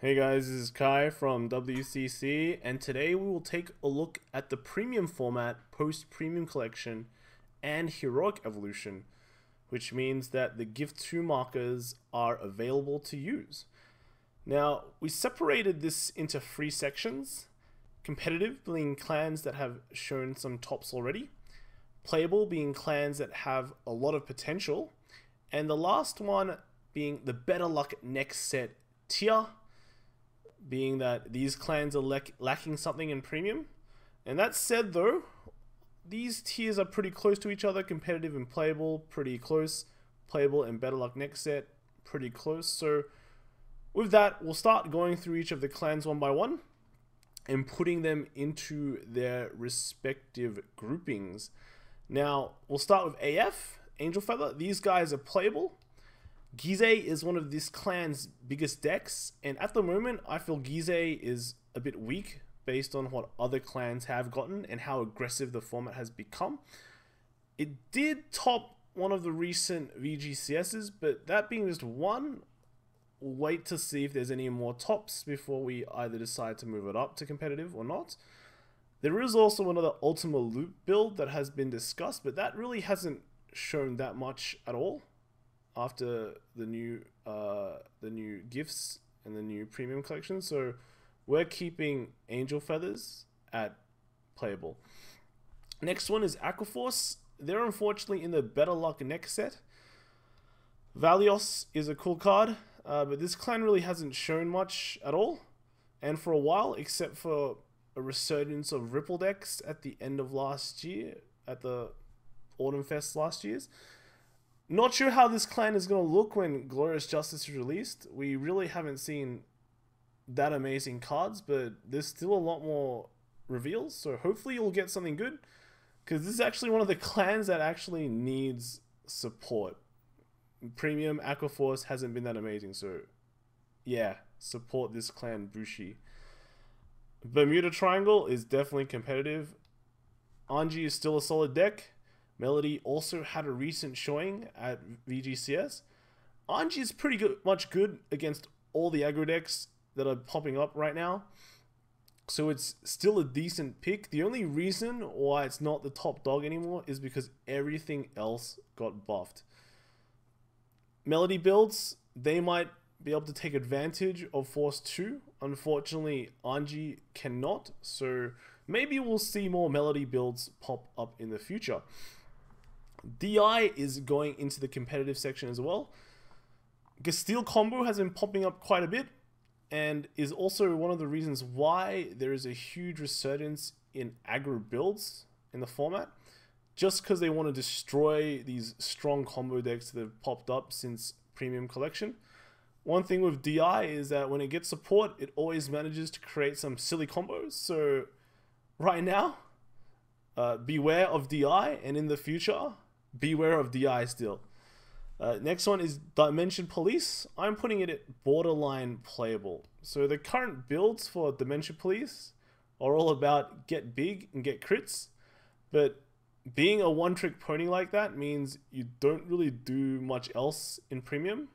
Hey guys, this is Kai from WCC, and today we will take a look at the premium format, post-premium collection, and heroic evolution, which means that the Gift 2 markers are available to use. Now, we separated this into three sections: competitive being clans that have shown some tops already, playable being clans that have a lot of potential, and the last one being the better luck next set tier, being that these clans are lacking something in premium. And that said though, these tiers are pretty close to each other: competitive and playable, pretty close; playable and better luck next set, pretty close. So with that, we'll start going through each of the clans one by one and putting them into their respective groupings. Now, we'll start with AF, Angel Feather. These guys are playable. Gizeh is one of this clan's biggest decks, and at the moment I feel Gizeh is a bit weak based on what other clans have gotten and how aggressive the format has become. It did top one of the recent VGCSs, but that being just one, we'll wait to see if there's any more tops before we either decide to move it up to competitive or not. There is also another Ultima Loop build that has been discussed, but that really hasn't shown that much at all after the new gifts and the new premium collection. So we're keeping Angel Feathers at playable. Next one is Aquaforce. They're unfortunately in the better luck next set. Valios is a cool card, but this clan really hasn't shown much at all, and for a while, except for a resurgence of Ripple decks at the end of last year, at the Autumn Fest last year's. Not sure how this clan is going to look when Glorious Justice is released. We really haven't seen that amazing cards, but there's still a lot more reveals, so hopefully you'll get something good, because this is actually one of the clans that actually needs support. Premium Aquaforce hasn't been that amazing, so yeah, support this clan, Bushi. Bermuda Triangle is definitely competitive. Anji is still a solid deck. Melody also had a recent showing at VGCS. Anji is pretty much good against all the aggro decks that are popping up right now, so it's still a decent pick. The only reason why it's not the top dog anymore is because everything else got buffed. Melody builds, they might be able to take advantage of Force 2. Unfortunately, Anji cannot, so maybe we'll see more Melody builds pop up in the future. DI is going into the competitive section as well. Gasteel combo has been popping up quite a bit, and is also one of the reasons why there is a huge resurgence in aggro builds in the format, just because they want to destroy these strong combo decks that have popped up since premium collection. One thing with DI is that when it gets support, it always manages to create some silly combos. So right now, beware of DI, and in the future, beware of DI still. Next one is Dimension Police. I'm putting it at borderline playable. So the current builds for Dimension Police are all about get big and get crits, but being a one-trick pony like that means you don't really do much else in premium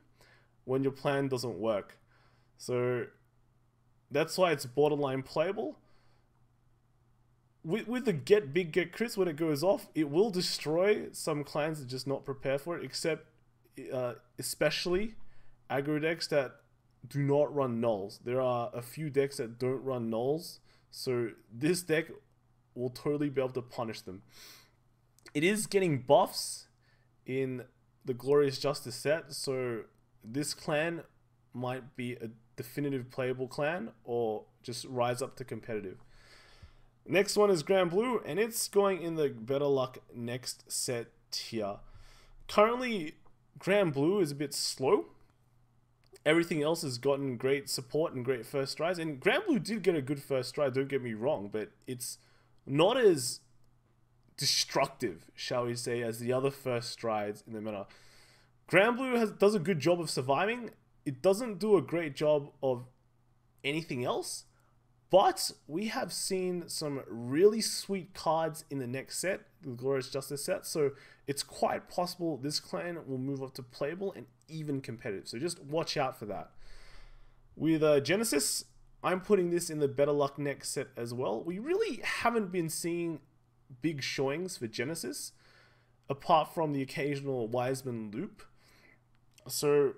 when your plan doesn't work. So that's why it's borderline playable. With the get big, get crits, when it goes off, it will destroy some clans that just not prepare for it, except especially aggro decks that do not run nulls. There are a few decks that don't run nulls, so this deck will totally be able to punish them. It is getting buffs in the Glorious Justice set, so this clan might be a definitive playable clan or just rise up to competitive. Next one is Grand Blue, and it's going in the better luck next set tier. Currently, Grand Blue is a bit slow. Everything else has gotten great support and great first strides, and Grand Blue did get a good first stride, don't get me wrong, but it's not as destructive, shall we say, as the other first strides in the meta. Grand Blue does a good job of surviving. It doesn't do a great job of anything else, but we have seen some really sweet cards in the next set, the Glorious Justice set, so it's quite possible this clan will move up to playable and even competitive, so just watch out for that. With Genesis, I'm putting this in the Better Luck next set as well. We really haven't been seeing big showings for Genesis, apart from the occasional Wiseman loop. So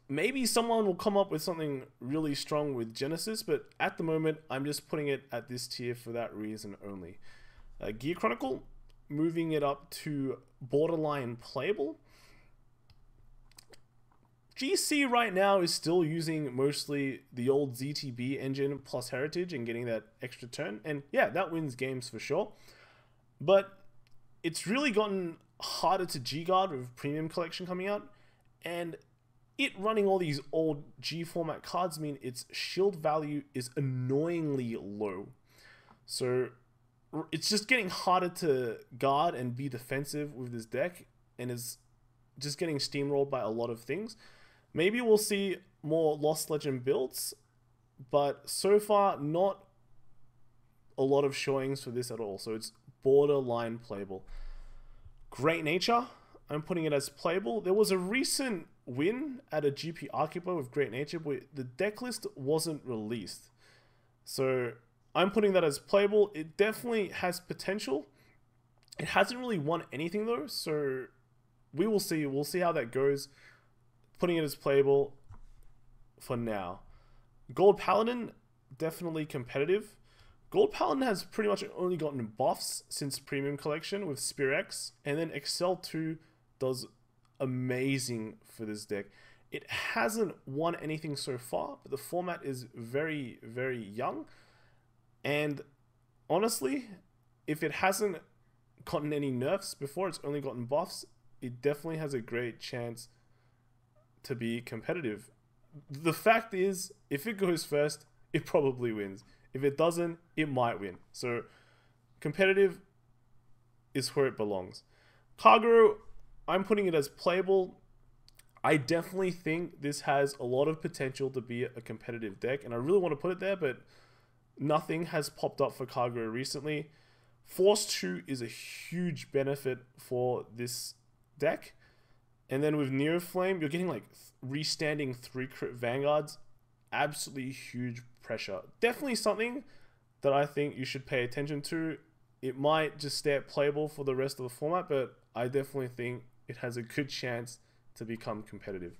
maybe someone will come up with something really strong with Genesis, but at the moment, I'm just putting it at this tier for that reason only. Gear Chronicle, moving it up to borderline playable. GC right now is still using mostly the old ZTB engine plus Heritage and getting that extra turn. And yeah, that wins games for sure. But it's really gotten harder to G-Guard with Premium Collection coming out. And it running all these old G format cards mean its shield value is annoyingly low. So it's just getting harder to guard and be defensive with this deck, and is just getting steamrolled by a lot of things. Maybe we'll see more Lost Legend builds, but so far not a lot of showings for this at all. So it's borderline playable. Great Nature, I'm putting it as playable. There was a recent win at a GP Archetype with Great Nature, but the deck list wasn't released. So I'm putting that as playable. It definitely has potential. It hasn't really won anything though, so we will see. We'll see how that goes. Putting it as playable for now. Gold Paladin, definitely competitive. Gold Paladin has pretty much only gotten buffs since Premium Collection with Spear X, and then Excel 2 does amazing for this deck. It hasn't won anything so far, but the format is very, very young. And honestly, if it hasn't gotten any nerfs before, it's only gotten buffs, it definitely has a great chance to be competitive. The fact is, if it goes first, it probably wins. If it doesn't, it might win. So competitive is where it belongs. Kagero, I'm putting it as playable. I definitely think this has a lot of potential to be a competitive deck, and I really want to put it there, but nothing has popped up for Kagero recently. Force 2 is a huge benefit for this deck. And then with Neoflame, you're getting like restanding 3-crit Vanguards. Absolutely huge pressure. Definitely something that I think you should pay attention to. It might just stay at playable for the rest of the format, but I definitely think it has a good chance to become competitive.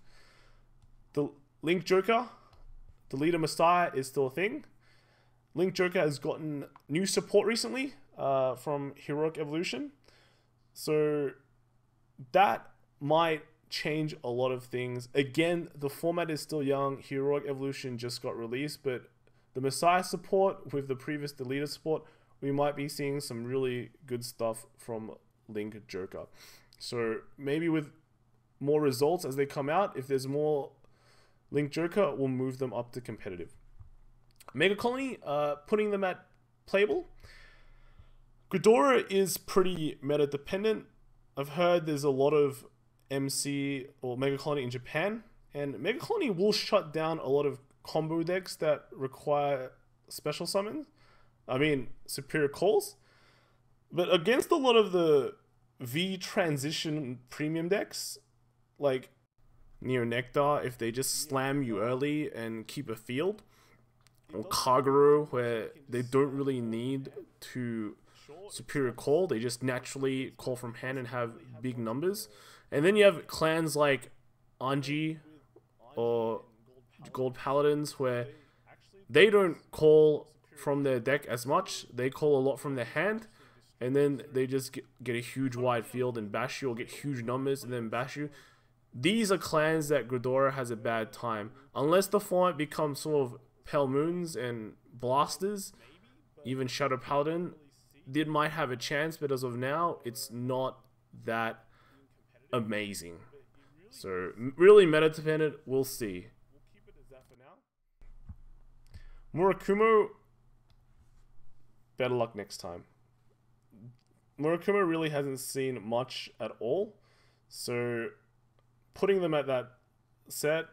The Link Joker, the Leader Messiah is still a thing. Link Joker has gotten new support recently from Heroic Evolution. So that might change a lot of things. Again, the format is still young. Heroic Evolution just got released, but the Messiah support with the previous Deleter support, we might be seeing some really good stuff from Link Joker. So maybe with more results as they come out, if there's more Link Joker, we'll move them up to competitive. Mega Colony, putting them at playable. Ghidorah is pretty meta dependent. I've heard there's a lot of MC or Mega Colony in Japan, and Mega Colony will shut down a lot of combo decks that require special summons. I mean, superior calls. But against a lot of the V transition premium decks, like Neo Nectar, if they just slam you early and keep a field, or Kagero, where they don't really need to superior call, they just naturally call from hand and have big numbers. And then you have clans like Anji or Gold Paladins, where they don't call from their deck as much. They call a lot from their hand, and then they just get a huge wide field and bash you, or get huge numbers and then bash you. These are clans that Ghidorah has a bad time. Unless the format becomes sort of Pale Moons and Blasters, even Shadow Paladin, it might have a chance, but as of now, it's not that amazing. So really meta dependent, we'll see. Murakumo, better luck next time. Murakumo really hasn't seen much at all, so putting them at that set,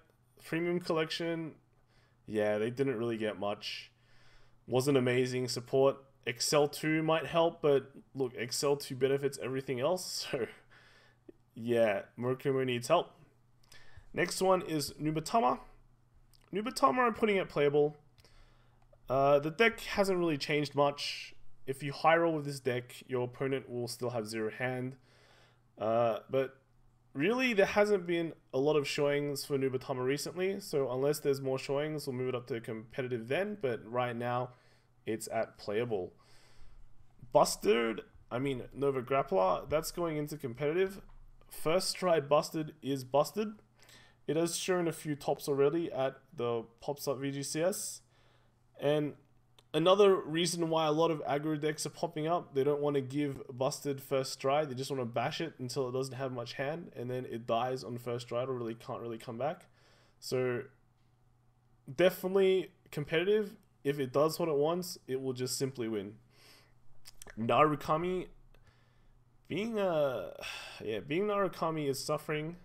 Premium Collection, yeah, they didn't really get much. Wasn't amazing support. Excel 2 might help, but look, Excel 2 benefits everything else, so yeah, Murakumo needs help. Next one is Nubatama. Nubatama I'm putting it playable. The deck hasn't really changed much. If you high roll with this deck, your opponent will still have 0 hand. But really, there hasn't been a lot of showings for Nubatama recently, so unless there's more showings, we'll move it up to competitive then, but right now, it's at playable. Busted, Nova Grappler, that's going into competitive. First Stride Busted is busted. It has shown a few tops already at the Pops Up VGCS, and another reason why a lot of aggro decks are popping up, they don't want to give Busted first stride. They just want to bash it until it doesn't have much hand, and then it dies on first stride or can't really come back. So definitely competitive. If it does what it wants, it will just simply win. Narukami, being Narukami is suffering.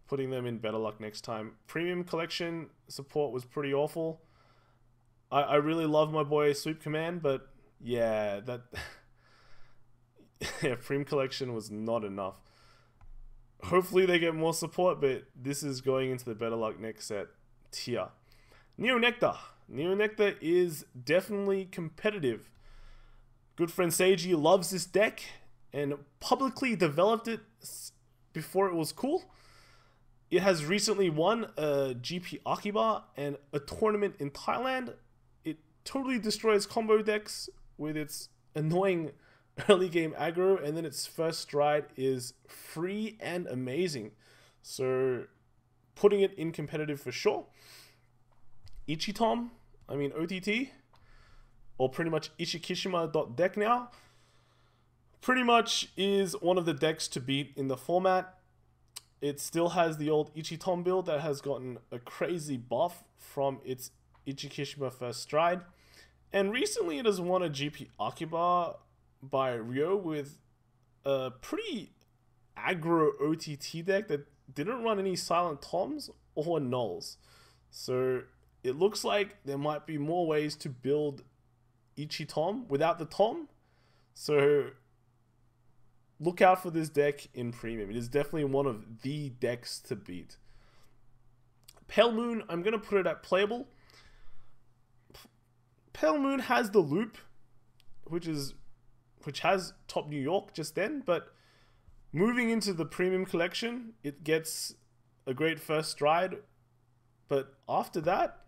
Putting them in better luck next time. Premium collection support was pretty awful. I really love my boy Sweep Command, but yeah, Premium collection was not enough. Hopefully they get more support, but this is going into the better luck next set tier. Neo Nectar. Neo Nectar is definitely competitive. Good friend Seiji loves this deck and publicly developed it before it was cool. It has recently won a GP Akiba and a tournament in Thailand. It totally destroys combo decks with its annoying early game aggro, and then its first stride is free and amazing. So putting it in competitive for sure. Ichitom, OTT, or pretty much Ichikishima.deck now, pretty much is one of the decks to beat in the format. It still has the old Ichitom build that has gotten a crazy buff from its Ichikishima first stride. And recently it has won a GP Akiba by Ryo with a pretty aggro OTT deck that didn't run any silent toms or nulls. So it looks like there might be more ways to build Ichitom without the tom. So look out for this deck in Premium. It is definitely one of the decks to beat. Pale Moon, I'm going to put it at playable. Pale Moon has the loop, which has top New York just then, but moving into the Premium collection, it gets a great first stride. But after that,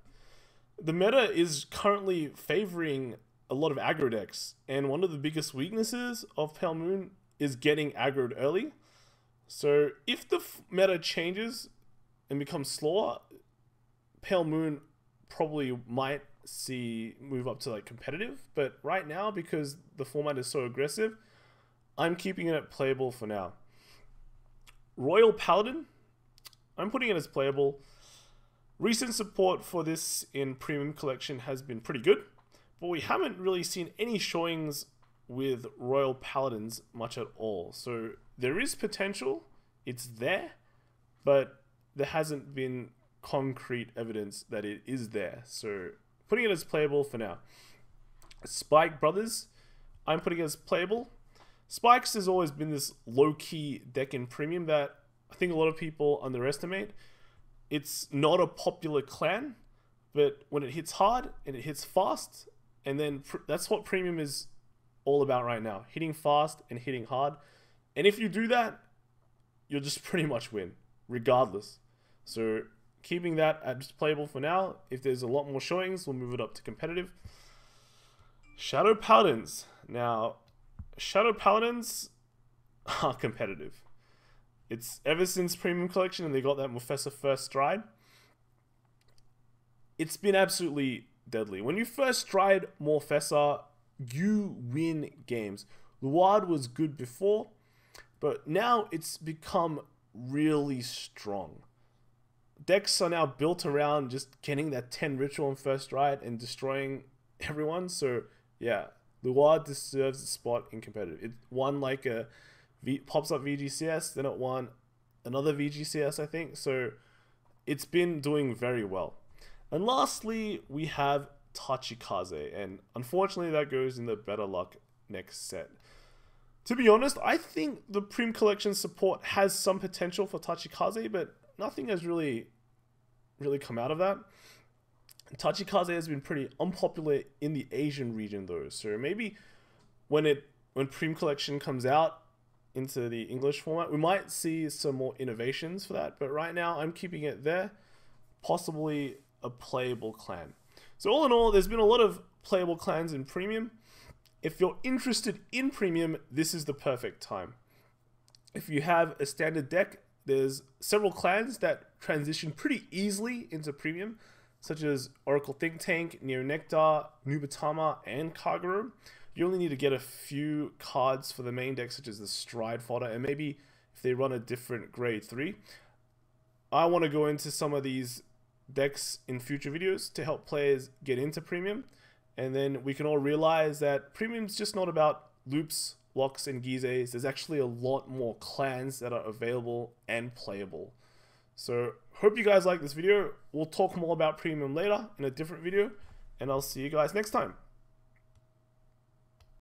the meta is currently favoring a lot of aggro decks, and one of the biggest weaknesses of Pale Moon is getting aggroed early. So if the meta changes and becomes slower, Pale Moon probably might move up to like competitive. But right now, because the format is so aggressive, I'm keeping it at playable for now. Royal Paladin, I'm putting it as playable. Recent support for this in Premium collection has been pretty good, but we haven't really seen any showings with Royal Paladins much at all. So there is potential, it's there, but there hasn't been concrete evidence that it is there. So putting it as playable for now. Spike Brothers, I'm putting it as playable. Spikes has always been this low-key deck in Premium that I think a lot of people underestimate. It's not a popular clan, but when it hits hard and it hits fast, and then that's what Premium is all about right now, hitting fast and hitting hard. And if you do that, you'll just pretty much win regardless. So keeping that as playable for now. If there's a lot more showings, we'll move it up to competitive. Shadow Paladins. Now Shadow Paladins are competitive. It's ever since Premium collection and they got that Mufasa first stride, it's been absolutely deadly. When you first stride Mufasa, you win games. Luard was good before, but now it's become really strong. Decks are now built around just getting that 10 ritual on first stride and destroying everyone. So yeah, Luard deserves a spot in competitive. It won like a Pops Up VGCS, then it won another VGCS, I think. So it's been doing very well. And lastly, we have Tachikaze, and unfortunately that goes in the better luck next set. To be honest, I think the Prim Collection support has some potential for Tachikaze, but nothing has really really come out of that. Tachikaze has been pretty unpopular in the Asian region though, so maybe when Prem Collection comes out into the English format, we might see some more innovations for that, but right now I'm keeping it there, possibly a playable clan. So all in all, there's been a lot of playable clans in Premium. If you're interested in Premium, this is the perfect time. If you have a standard deck, there's several clans that transition pretty easily into Premium, such as Oracle Think Tank, Neo Nectar, Nubatama, and Kagero. You only need to get a few cards for the main deck, such as the Stride Fodder, and maybe if they run a different grade 3. I want to go into some of these decks in future videos to help players get into Premium, and then we can all realize that Premium's just not about loops, locks, and Gizes. There's actually a lot more clans that are available and playable. So, hope you guys like this video. We'll talk more about Premium later in a different video, and I'll see you guys next time.